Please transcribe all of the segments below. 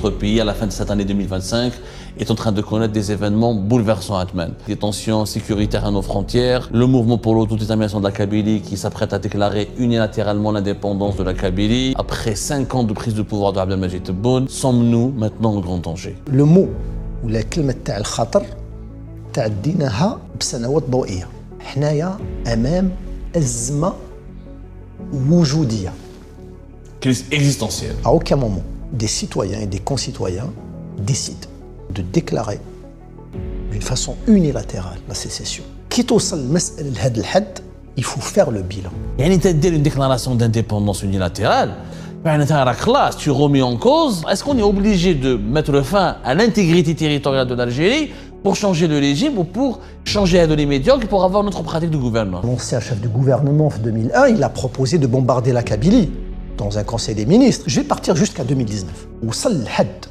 Notre pays, à la fin de cette année 2025, est en train de connaître des événements bouleversants à Atman. Des tensions sécuritaires à nos frontières, le mouvement pour l'autodétermination de la Kabylie qui s'apprête à déclarer unilatéralement l'indépendance de la Kabylie. Après 5 ans de prise de pouvoir de Abdelmadjid Tebboune, sommes-nous maintenant en grand danger? Le mot ولا كلمة تاع الخطر تعديناها بسنوات ضوئية. حنايا أمام أزمة وجودية. Crise existentielle. À aucun moment, des citoyens et des concitoyens décident de déclarer d'une façon unilatérale la sécession. كي توصل المسألة لهذا الحد il faut faire le bilan. يعني انت دير une déclaration d'indépendance unilatérale, classe, tu remets en cause. Est-ce qu'on est obligé de mettre fin à l'intégrité territoriale de l'Algérie pour changer de régime ou pour changer de médiocre pour avoir notre pratique de gouvernement? L'ancien chef du gouvernement en 2001, il a proposé de bombarder la Kabylie dans un conseil des ministres. Je vais partir jusqu'à 2019. وصل لحد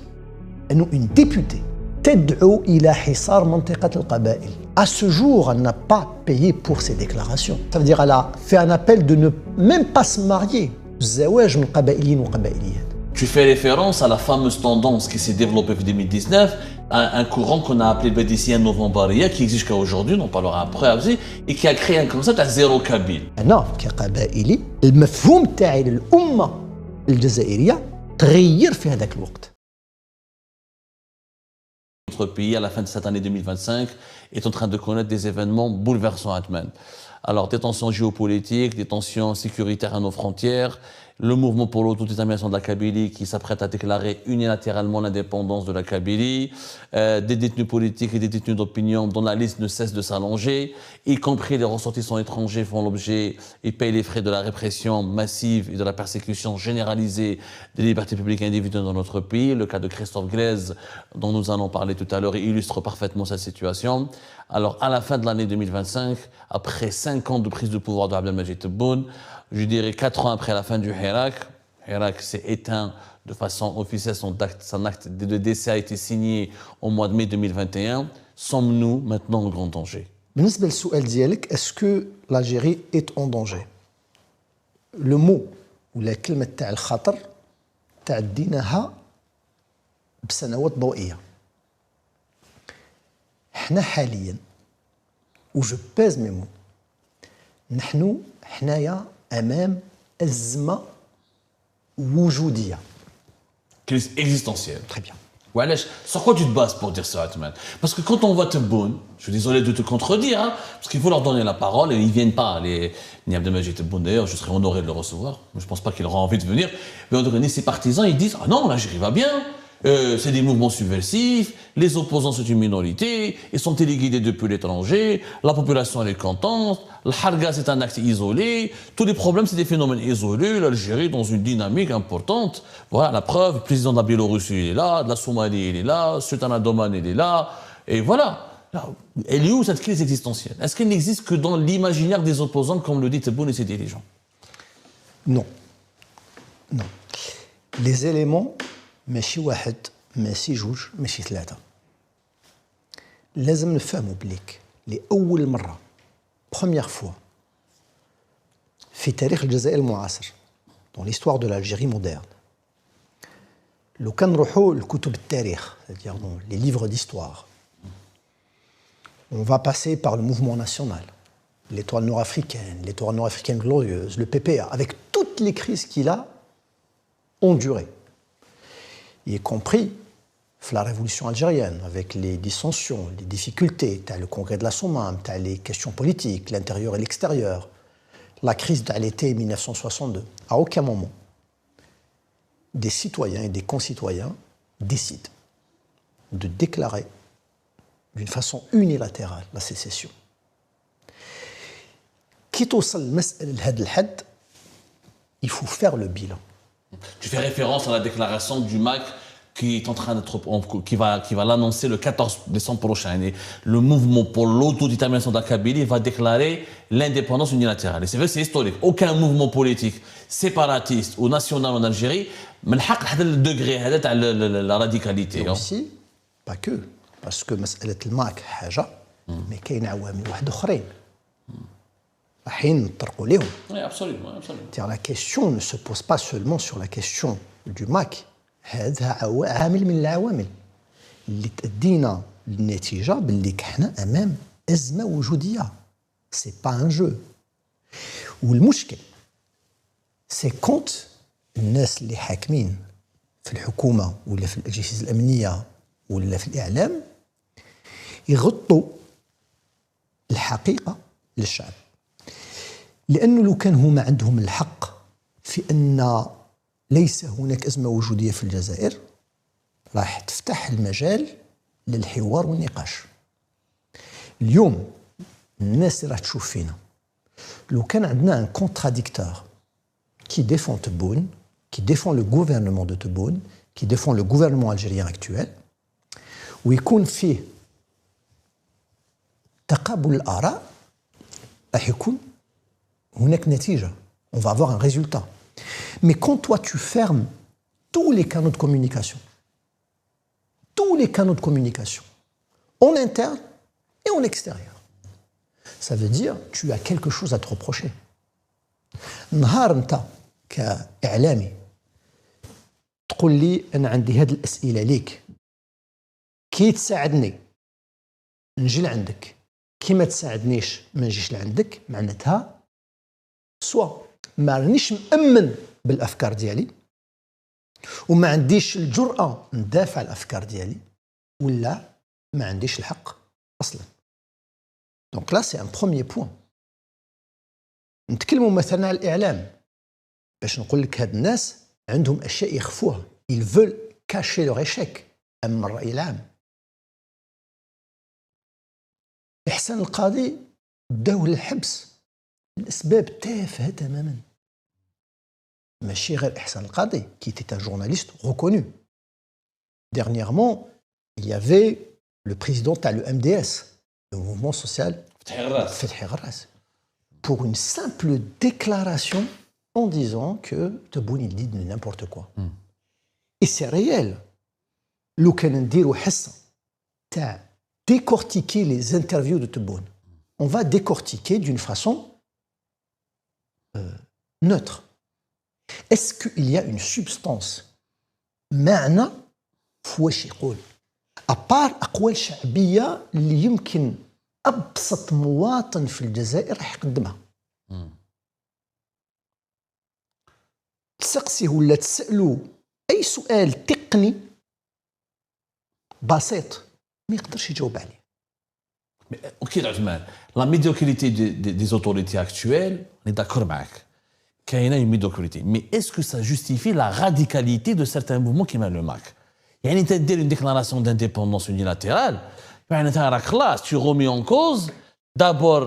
انه une députée تدعو إلى حصار منطقة القبائل. À ce jour, elle n'a pas payé pour ses déclarations. Ça veut dire qu'elle a fait un appel de ne même pas se marier. الزواج من قبائليين وقبائليات. Tu fais référence à la fameuse tendance qui s'est développée en 2019, à un courant qu'on a appelé le bédicien novembarien, qui existe jusqu'à aujourd'hui, on en parlera après aussi, et qui a créé un concept à zéro kabyle. أنا كقبائلي المفهوم تاعي للأمة الجزائرية تغير في هذاك الوقت. Notre pays, à la fin de cette année 2025, est en train de connaître des événements bouleversants à Atman. Alors, des tensions géopolitiques, des tensions sécuritaires à nos frontières, le mouvement pour l'autodétermination de la Kabylie qui s'apprête à déclarer unilatéralement l'indépendance de la Kabylie, des détenus politiques et des détenus d'opinion dont la liste ne cesse de s'allonger, y compris les ressortissants étrangers font l'objet et payent les frais de la répression massive et de la persécution généralisée des libertés publiques et individuelles dans notre pays. Le cas de Christophe Glaise, dont nous allons parler tout à l'heure, illustre parfaitement cette situation. Alors, à la fin de l'année 2025, après 5 ans de prise de pouvoir de Abdelmadjid Tebboune, je dirais 4 ans après la fin du Hirak, Hirak s'est éteint de façon officielle, son acte de décès a été signé au mois de mai 2021. Sommes-nous maintenant en grand danger? بالنسبة للسؤال ديالك, est-ce que l'Algérie est en danger? Le mot ولا كلمة تاع الخطر تعديناها بسنوات ضوئية. حنا حاليا و je pèse mes mots حنايا أمام أزمة وجودية. Crise existentielle. Très bien. Ouais, sur quoi tu te bases pour dire ça, Atman? Parce que quand on voit Tebboune, je suis désolé de te contredire, hein, parce qu'il faut leur donner la parole et ils ne viennent pas. Ni Abdelmadjid Tebboune d'ailleurs, je serais honoré de le recevoir. Je ne pense pas qu'il aura envie de venir. Mais en tout cas, ni ses partisans, ils disent: ah non, l'Algérie va bien. C'est des mouvements subversifs, les opposants sont une minorité, ils sont téléguidés depuis l'étranger, la population elle est contente, le harga c'est un acte isolé, tous les problèmes c'est des phénomènes isolés, l'Algérie dans une dynamique importante. Voilà la preuve, le président de la Biélorussie il est là, de la Somalie il est là, Sultan Doman il est là, et voilà. Elle est où cette crise existentielle? Est-ce qu'elle n'existe que dans l'imaginaire des opposants comme le dit Tebboune et ses dirigeants? Non. Non. Les éléments ماشي واحد ماشي جوج ماشي ثلاثة. لازم نفهموا بليك لأول مرة première fois في تاريخ الجزائر المعاصر dans l'histoire de l'Algérie moderne. لو كان نروحوا لكتب التاريخ, c'est-à-dire dans les livres d'histoire, on va passer par le mouvement national, l'étoile nord-africaine glorieuse, le PPA, avec toutes les crises qu'il a endurées. Y compris la révolution algérienne, avec les dissensions, les difficultés, le congrès de la Sommam, les questions politiques, l'intérieur et l'extérieur, la crise de l'été 1962. À aucun moment, des citoyens et des concitoyens décident de déclarer d'une façon unilatérale la sécession. كي توصل المسألة لهذا الحد, il faut faire le bilan. Tu fais référence à la déclaration du MAC qui est en train d'être, qui va l'annoncer le 14 décembre prochain. Et le mouvement pour l'autodétermination de la Kabylie va déclarer l'indépendance unilatérale. Et c'est vrai, c'est historique. Aucun mouvement politique séparatiste ou national en Algérie n'a le degré de la radicalité. Et aussi, pas que, parce que مسألة الماك حاجة, mais كاين عوامل واحد أخرين. Oui, absolument, absolument. La question ne se pose pas seulement sur la question du MAC. هذا عامل من العوامل اللي تأدينا للنتيجة باللي حنا أمام أزمة وجودية. سي با ان جو. والمشكل سي كونت الناس اللي حاكمين في الحكومة ولا في الأجهزة الأمنية ولا في الإعلام يغطوا الحقيقة للشعب. لأنه لو كان هما عندهم الحق في أن ليس هناك أزمة وجودية في الجزائر راح تفتح المجال للحوار والنقاش. اليوم الناس اللي راح تشوف فينا لو كان عندنا ان كونتراديكتور qui défend Tebboune, qui défend le gouvernement de Tebboune, qui défend le gouvernement algérien actuel, ويكون فيه تقابل الآراء راح يكون هناك نتيجة. On va avoir un résultat. Mais quand toi tu fermes tous les canaux de communication, en interne et en extérieur, ça veut dire tu as quelque chose à te reprocher. نهار انت كإعلامي تقول لي أنا عندي هذه الأسئلة ليك كي تساعدني نجي لعندك، كي ما تساعدنيش ما نجيش لعندك، معناتها سوا ما رانيش مأمن بالأفكار ديالي وما عنديش الجرأة ندافع الأفكار ديالي، ولا ما عنديش الحق أصلا. دونك لا سي ان بروميير بوين. نتكلموا مثلا على الإعلام باش نقول لك هاد الناس عندهم أشياء يخفوها. ils veulent cacher leur échec أمام الرأي العام. إحسان القاضي داوه للحبس لأسباب تافهة تماما. ماشي غير إحسان القاضي qui était un journaliste reconnu. Dernièrement, il y avait le président تاع le MDS, le mouvement social Fethi Gharras, pour une simple déclaration en disant que Tebboune il dit n'importe quoi. Et c'est réel. لو كان نديرو حصة تاع décortiquer les interviews de Tebboune, on va décortiquer d'une façon neutre. Est-ce qu'il y a une substance معنى في واش يقول أبار أقوال شعبية اللي يمكن أبسط مواطن في الجزائر راح يقدمها؟ تسقسيه ولا تسألوا أي سؤال تقني بسيط ما يقدرش يجاوب عليه. Ok, Othman, la médiocrité des autorités actuelles, on est d'accord avec. Qu'il y a une médiocrité. Mais est-ce que ça justifie la radicalité de certains mouvements qui mènent le MAC? Il y a une déclaration d'indépendance unilatérale. Tu remets en cause d'abord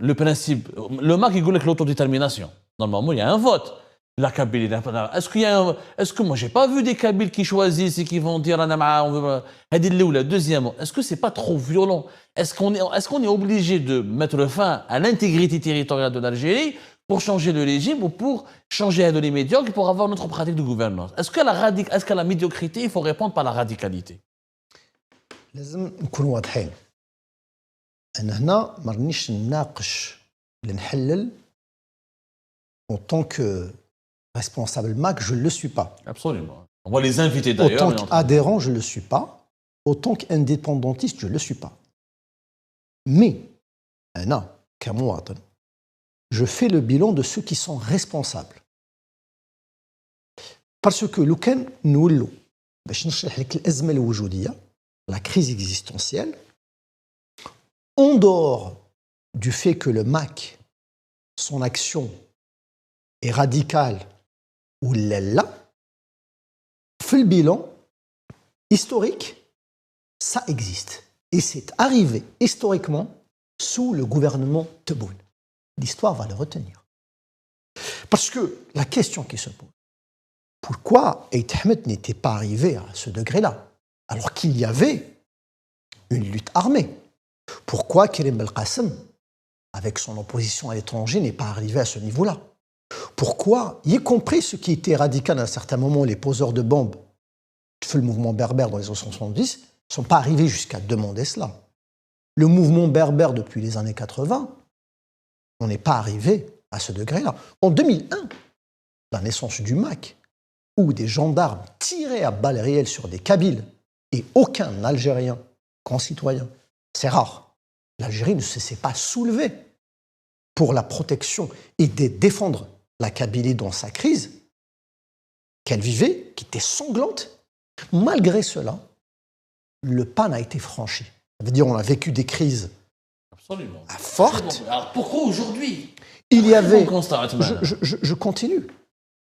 le principe. Le MAC, il dit que l'autodétermination. Normalement, il y a un vote. La Kabylie. Est-ce que moi, j'ai pas vu des Kabyles qui choisissent et qui vont dire deuxièmement, est-ce que c'est pas trop violent? Est-ce qu'on est obligé de mettre fin à l'intégrité territoriale de l'Algérie pour changer le régime ou pour changer les médiocres pour avoir notre pratique de gouvernance? Est-ce qu'à la médiocrité, il faut répondre par la radicalité? لازم نكون واضحين. أنا هنا ما رانيش نناقش ولا نحلل en tant que responsable MAC, je ne le suis pas. Absolument. On va les inviter d'ailleurs. Autant qu'adhérent, je ne le suis pas. Autant qu'indépendantiste, je ne le suis pas. Mais, أنا كمواطن, je fais le bilan de ceux qui sont responsables. Parce que لو كان نولوا باش نشرح لك الأزمة الوجودية, la crise existentielle, en dehors du fait que le MAC, son action est radicale ou là, fait le bilan historique, ça existe. Et c'est arrivé historiquement sous le gouvernement Tebboune. L'histoire va le retenir. Parce que la question qui se pose, pourquoi Aït Ahmed n'était pas arrivé à ce degré-là alors qu'il y avait une lutte armée? Pourquoi Karim Belkacem, avec son opposition à l'étranger, n'est pas arrivé à ce niveau-là? Pourquoi, y compris ceux qui étaient radicaux à un certain moment, les poseurs de bombes, le mouvement berbère dans les années 70, ne sont pas arrivés jusqu'à demander cela? Le mouvement berbère depuis les années 80, on n'est pas arrivé à ce degré-là. En 2001, la naissance du MAC, où des gendarmes tiraient à balles réelles sur des Kabyles et aucun Algérien concitoyen, c'est rare. L'Algérie ne se s'est pas soulevée pour la protection et de défendre la Kabylie dans sa crise qu'elle vivait, qui était sanglante. Malgré cela, le pas n'a été franchi. Ça veut dire qu'on a vécu des crises absolument fortes. Bon. Alors pourquoi aujourd'hui Il y avait, je continue,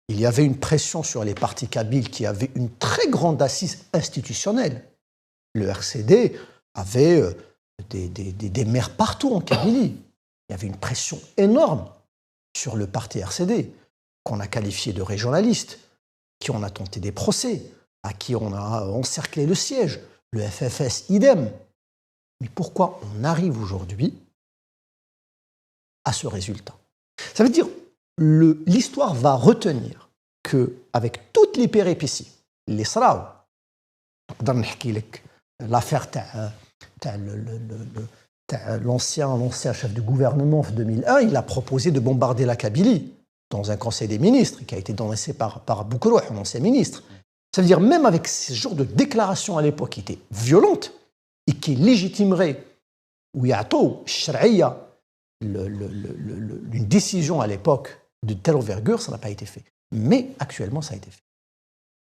il y avait une pression sur les partis kabyles qui avaient une très grande assise institutionnelle. Le RCD avait des maires partout en Kabylie. Il y avait une pression énorme sur le parti RCD, qu'on a qualifié de régionaliste, qui on a tenté des procès, à qui on a encerclé le siège, le FFS idem. Mais pourquoi on arrive aujourd'hui à ce résultat? Ça veut dire l'histoire va retenir qu'avec toutes les péripéties, les sraou, l'affaire l'ancien chef du gouvernement en 2001, il a proposé de bombarder la Kabylie dans un conseil des ministres qui a été dénoncé par Boukrouh, un ancien ministre. Ça veut dire même avec ce genre de déclaration à l'époque qui était violente et qui légitimeraient ou yatou shar'iyya une décision à l'époque de telle envergure, ça n'a pas été fait. Mais actuellement, ça a été fait.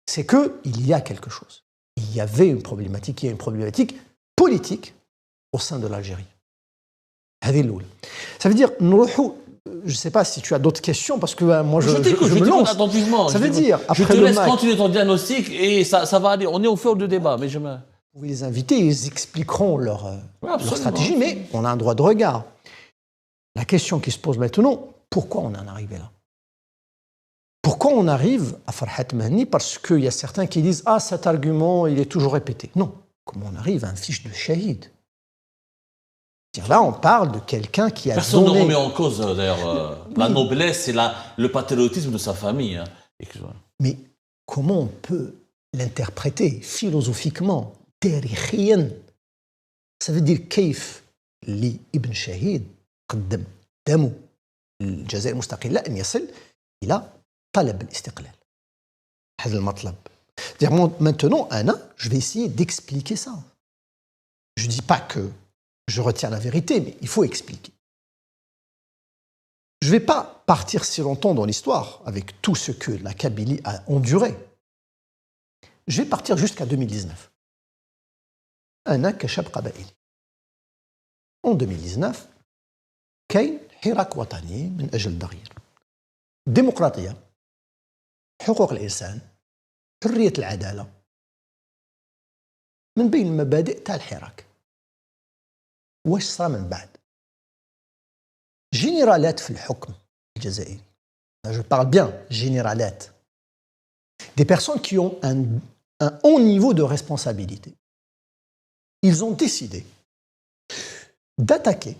C'est qu'il y a quelque chose. Il y avait une problématique, il y a une problématique politique au sein de l'Algérie. Ça veut dire, je ne sais pas si tu as d'autres questions, parce que moi je me lance. Attentivement. Ça veut dire, après je te laisse continuer ton diagnostic et ça va aller. On est au fond du débat, mais Vous pouvez les inviter, ils expliqueront leur stratégie, mais on a un droit de regard. La question qui se pose maintenant, pourquoi on en est arrivé là? Pourquoi on arrive à Farhat Mahni? Parce qu'il y a certains qui disent « Ah, cet argument, il est toujours répété ». Non. Comment on arrive à un fiche de shahid? Là, on parle de quelqu'un qui a Personne donné... ne remet en cause, d'ailleurs, la noblesse et le patriotisme de sa famille. Hein. Mais comment on peut l'interpréter philosophiquement, tarikhien? Ça veut dire كيف لابن شهيد قدم دمه الجزائر المستقلة أن يصل إلى طلب الاستقلال. هذا المطلب. Maintenant, Anna, je vais essayer d'expliquer ça. Je ne dis pas que je retiens la vérité, mais il faut expliquer. Je ne vais pas partir si longtemps dans l'histoire avec tout ce que la Kabylie a enduré. Je vais partir jusqu'à 2019. أنا كشاب قبائلي. En 2019, كاين حراك وطني من أجل التغيير. ديمقراطية، حقوق الإنسان، حرية العدالة، من بين المبادئ تاع الحراك. واش صار من بعد؟ جينيرالات في الحكم الجزائري. Je parle bien, généralات. Des personnes qui ont un haut niveau de responsabilité. Ils ont décidé d'attaquer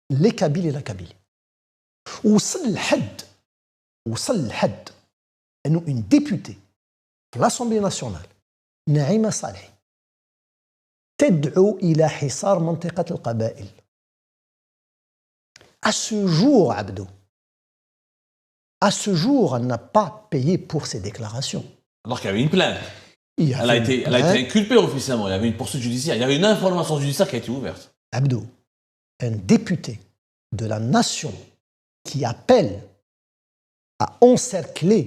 les Kabyles et la Kabylie. وصل الحد أنه une députée de l'Assemblée nationale, نعيمة صالحي, تدعو إلى حصار منطقة القبائل. À ce jour, Abdou, à ce jour, elle n'a pas payé pour ses déclarations. Alors qu'il y avait une plainte. Elle a été inculpée officiellement. Il y avait une poursuite judiciaire. Il y avait une information judiciaire qui a été ouverte. Abdou, un député de la nation qui appelle à encercler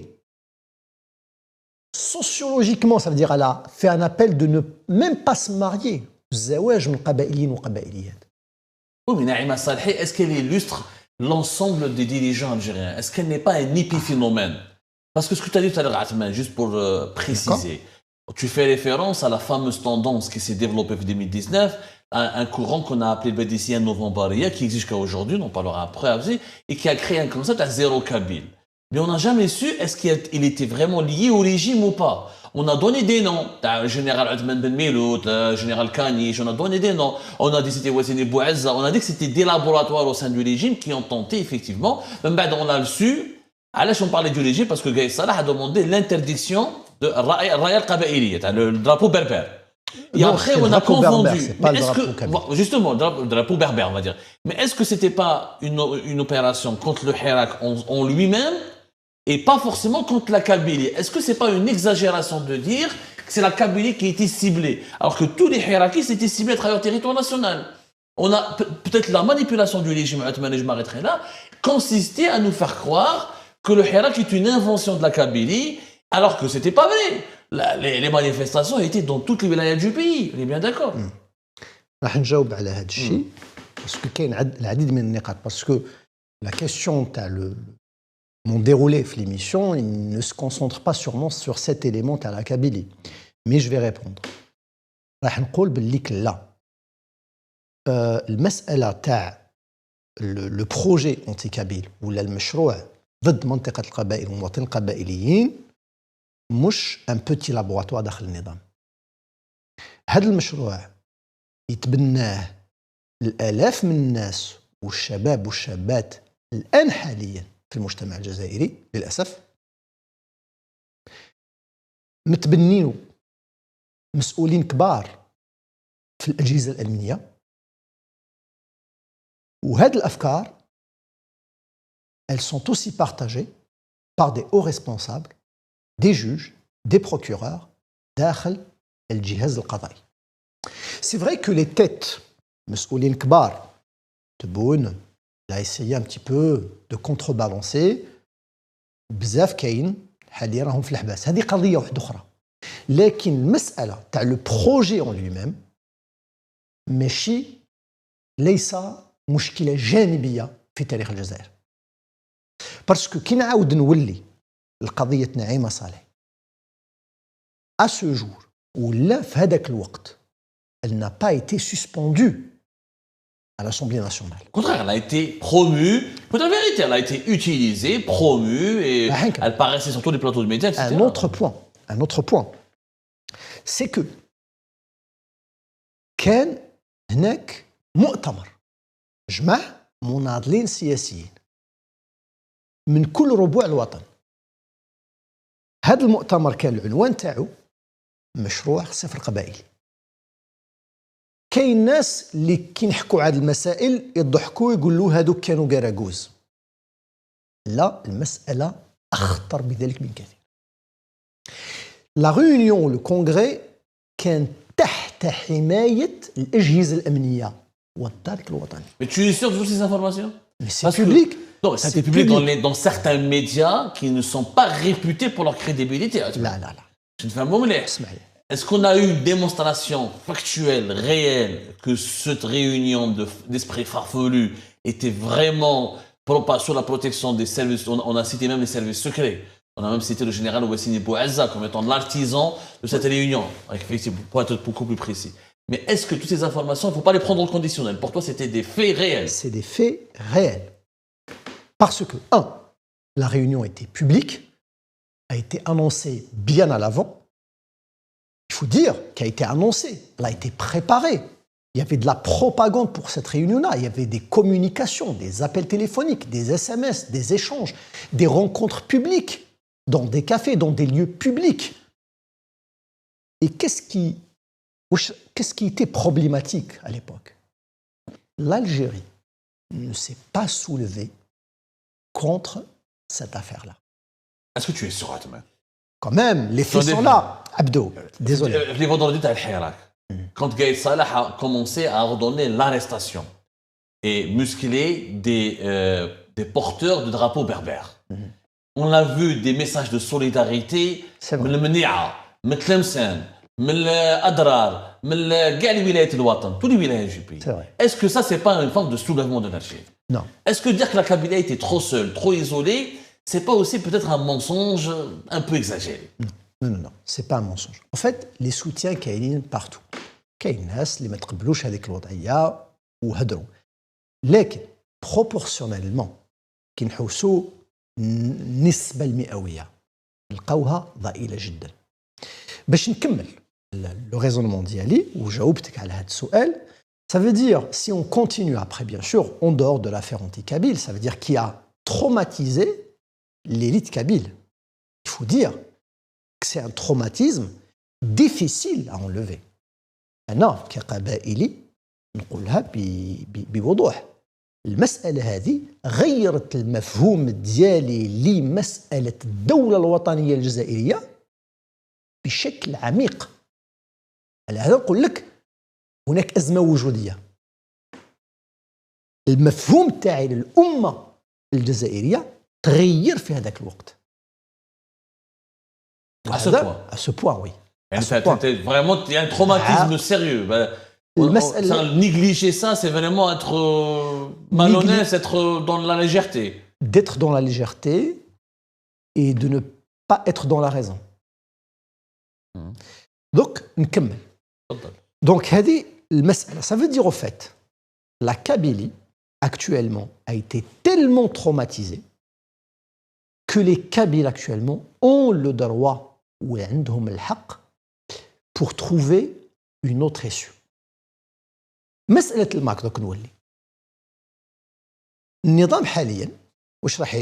sociologiquement, ça veut dire qu'elle a fait un appel de ne même pas se marier. Oui, mais Naïma Salhi, est-ce qu'elle illustre l'ensemble des dirigeants algériens? Est-ce qu'elle n'est pas un épiphénomène? Parce que ce que tu as dit tout à l'heure, Atman, juste pour préciser, tu fais référence à la fameuse tendance qui s'est développée en 2019, un courant qu'on a appelé le BDCN Novembaria, qui existe jusqu'à aujourd'hui, on en parlera après aussi, et qui a créé un concept à zéro Kabyle. Mais on n'a jamais su est-ce qu'il était vraiment lié au régime ou pas. On a donné des noms, le général Othman Ben Melout, le général Kanish, on a donné des noms. On a dit que c'était Wassini Bouazza, on a dit que c'était des laboratoires au sein du régime qui ont tenté effectivement. Même on a le su. Alors, on parlait du régime parce que Gaï Salah a demandé l'interdiction de Raya al-Qabaili, le drapeau berbère. Et non, après, on a confondu. C'est pas le drapeau justement, le drapeau berbère, on va dire. Mais est-ce que c'était pas une opération contre le Hirak en lui-même? et pas forcément contre la Kabylie. Est-ce que c'est pas une exagération de dire que c'est la Kabylie qui a été ciblée, alors que tous les Hirakis étaient ciblés à travers le territoire national? On a peut-être la manipulation du régime ottoman, et je m'arrêterai là, consistait à nous faire croire que le Hirak est une invention de la Kabylie, alors que c'était pas vrai. Les manifestations étaient dans toutes les wilayas du pays, on est bien d'accord. راح نجاوب على هذا الشيء باسكو كاين العديد من النقاط باسكو la question تاع mon déroulé في l'émission il ne se concentre pas sûrement sur cet élément تاع la Kabylie mais je vais répondre راح نقول باللي لا المسألة تاع le projet anti-kabyle ولا المشروع ضد منطقة القبائل والمواطنين القبائليين مش ان بوتي لابواتوار داخل النظام. هذا المشروع يتبناه الالاف من الناس والشباب والشابات الان حاليا في المجتمع الجزائري للاسف متبنينه مسؤولين كبار في الاجهزه الامنيه وهذه الافكار elles sont aussi partagées par des hauts responsables des juges, des procureurs, داخل الجهاز القضائي. C'est vrai que les têtes, مسؤولين كبار, تبون, il a essayé un petit peu de contrebalancer, بزاف كاين حاليا راهم في الحباس. هذه قضية واحدة أخرى. لكن المسألة تاع le projet en lui-même ماشي ليس مشكلة جانبية في تاريخ الجزائر. باسكو كي نعاود نولي القضية نعيمة صالح à ce jour ولا في هذاك الوقت elle n'a pas été suspendue à l'Assemblée nationale. Au contraire, elle a été promue. Pour la vérité, elle a été utilisée, promue, et elle paraissait sur tous les plateaux de médias, etc. Un autre point, c'est que كان هناك مؤتمر جمع مناضلين سياسيين من كل ربوع الوطن. هذا المؤتمر كان العنوان تاعو مشروع صفر قبائلي. كاين ناس اللي كي نحكوا على المسائل يضحكوا يقولوا هذوك كانوا قراقوز. لا، المسألة أخطر بذلك بكثير. لا ريونيون لو كونغري كان تحت حماية الأجهزة الأمنية والدرك الوطني. Mais tu es sûr de toutes ces informations? Mais c'est public. Non, ça a été public dans certains médias qui ne sont pas réputés pour leur crédibilité. لا. Je ne fais un mot مليح. Est-ce qu'on a eu une démonstration factuelle, réelle, que cette réunion d'esprits farfelus était vraiment sur la protection des services? On a cité même les services secrets. On a même cité le général Ouassini Bouazza comme étant l'artisan de cette réunion, pour être beaucoup plus précis. Mais est-ce que toutes ces informations, il ne faut pas les prendre au conditionnel? Pour toi, c'était des faits réels? C'est des faits réels. Parce que, la réunion était publique, a été annoncée bien à l'avant. Il faut dire qu'elle a été annoncée, elle a été préparée. Il y avait de la propagande pour cette réunion-là. Il y avait des communications, des appels téléphoniques, des SMS, des échanges, des rencontres publiques, dans des cafés, dans des lieux publics. Et qu'est-ce qui était problématique à l'époque? L'Algérie ne s'est pas soulevée contre cette affaire-là. Est-ce que tu es sûr, Atman? Quand même, les faits sont là. Abdo, désolé. Les vendredis à Al-Hirak, quand Gaïd Salah a commencé à ordonner l'arrestation et muscler des porteurs de drapeaux berbères, on a vu des messages de solidarité من المنيعة من تلمسان من الأدرار من كاع les wilayat الوطن, tous les wilayas du pays. Est-ce que ça, c'est pas une forme de soulèvement de l'Algérie? Non. Est-ce que dire que la Kabylie était trop seule, trop isolée, c'est pas aussi peut-être un mensonge un peu exagéré? Non, c'est pas un mensonge. En fait, les soutiens كاينين partout. كاين ناس اللي ما تقبلوش هذيك الوضعية وهدروا. لكن proportionnellement كي نحوسوا النسبة المئوية نلقاوها ضئيلة جدا. باش نكمل le raisonnement ديالي وجاوبتك على هذا السؤال. Ça veut dire, si on continue après, bien sûr, en dehors de l'affaire anti-kabyle, ça veut dire qui a traumatisé l'élite kabyle. Il faut dire que c'est un traumatisme difficile à enlever. أنا كقبائلي نقولها بوضوح المسألة هذه غيرت المفهوم ديالي لمسألة الدولة الوطنية الجزائرية بشكل عميق. على هذا نقول لك هناك أزمة وجودية. المفهوم تاعي للأمة الجزائرية تغير في هذاك الوقت. À ce point, oui. C'était vraiment il y a un traumatisme sérieux. Négliger ça, c'est vraiment être malhonnête, être dans la légèreté. D'être dans la légèreté et de ne pas être dans la raison. Donc, نكمل. Donc, هذه المسألة, ça veut dire au fait, la Kabylie actuellement a été tellement traumatisée que les Kabyles actuellement ont le droit ou عندهم الحق pour trouver une autre issue. مسألة الماك دوك نولي. النظام حاليا واش راح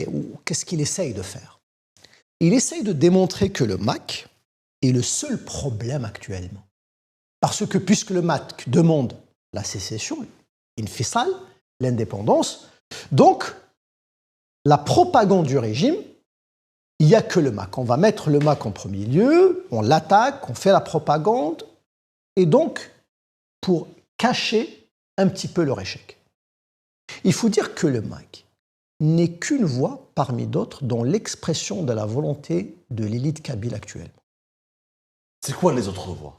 qu'est-ce qu'il essaye de faire? Il essaye de démontrer que le MAC est le seul problème actuellement. Parce que puisque le MAC demande la sécession, l'infisal, l'indépendance, donc la propagande du régime, il n'y a que le MAC. On va mettre le MAC en premier lieu, on l'attaque, on fait la propagande, et donc pour cacher un petit peu leur échec. Il faut dire que le MAC n'est qu'une voix parmi d'autres dans l'expression de la volonté de l'élite kabyle actuellement. C'est quoi les autres voix?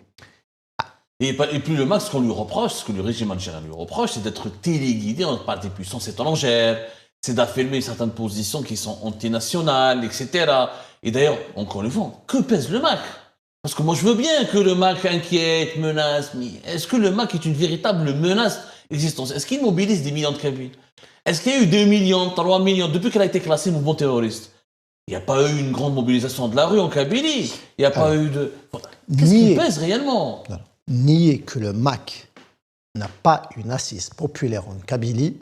Et puis le MAC, ce qu'on lui reproche, ce que le régime algérien lui reproche, c'est d'être téléguidé par des puissances étrangères, c'est d'affirmer certaines positions qui sont antinationales, etc. Et d'ailleurs, encore une fois, que pèse le MAC? Parce que moi, je veux bien que le MAC inquiète, menace, mais est-ce que le MAC est une véritable menace d'existence? Est-ce qu'il mobilise des millions de Kabyles? Est-ce qu'il y a eu 2 millions, 3 millions, depuis qu'elle a été classée mouvement terroriste? Il n'y a pas eu une grande mobilisation de la rue en Kabylie. Il n'y a pas eu de... Qu'est-ce qui pèse réellement? Nier que le MAC n'a pas une assise populaire en Kabylie,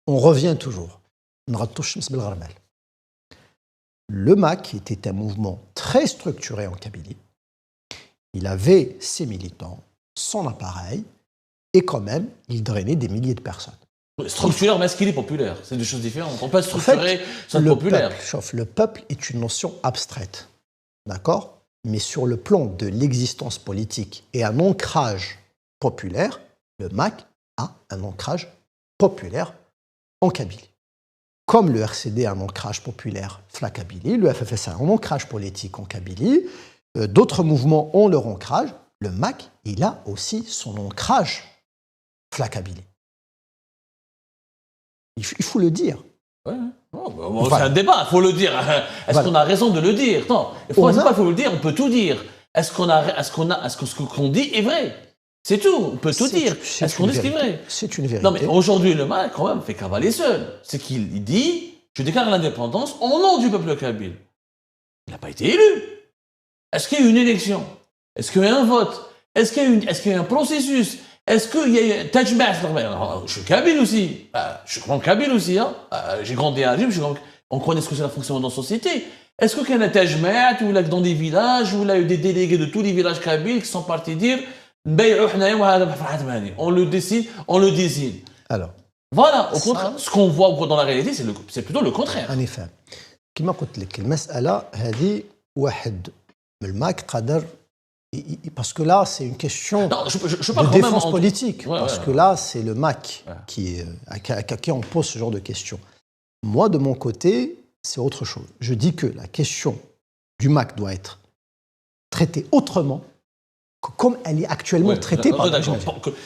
on revient toujours. Le MAC était un mouvement très structuré en Kabylie. Il avait ses militants, son appareil, et quand même, il drainait des milliers de personnes. Structuré, mais est-ce qu'il est populaire? C'est deux choses différentes. On peut être structuré sans être populaire. Le peuple est une notion abstraite. D'accord? Mais sur le plan de l'existence politique et un ancrage populaire, le MAC a un ancrage populaire en Kabylie. Comme le RCD a un ancrage populaire en Kabylie, le FFS a un ancrage politique en Kabylie, d'autres mouvements ont leur ancrage, le MAC, il a aussi son ancrage en Kabylie. Il faut le dire. Ouais. Bon, c'est un débat, il faut le dire. Est-ce qu'on a raison de le dire? Non, il faut le dire, on peut tout dire. Est-ce que ce qu'on dit est vrai? C'est tout, on peut tout dire. Est-ce qu'on dit ce qui est vrai? C'est une vérité. Non, mais aujourd'hui, le MAC, quand même, fait cavaler seul. C'est qu'il dit, je déclare l'indépendance au nom du peuple kabyle. Il n'a pas été élu. Est-ce qu'il y a eu une élection? Est-ce qu'il y a eu un vote? Est-ce qu'il y a eu un processus? Est-ce qu'il y a eu Tajma? Je suis kabyle aussi. Je suis kabyle aussi. Hein. J'ai grandi à Alger. On connaît ce que c'est la fonction dans la société. Est-ce qu'il y a un Tajma ou dans des villages où il y a eu des délégués de tous les villages kabyles qui sont partis dire on le décide, on le désigne. Alors, voilà, au contraire, ce qu'on voit dans la réalité, c'est plutôt le contraire. En effet. كما قلت لك المسألة هذه واحد من الماك قدر parce que là c'est une question de défense politique parce que là c'est le MAC qui on pose ce genre de questions. Moi de mon côté c'est autre chose. Je dis que la question du MAC doit être traitée autrement comme elle est actuellement traitée par le régime.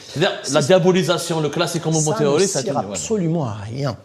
C'est-à-dire la diabolisation, le classé comme mouvement terroriste, ça ne sert absolument à rien.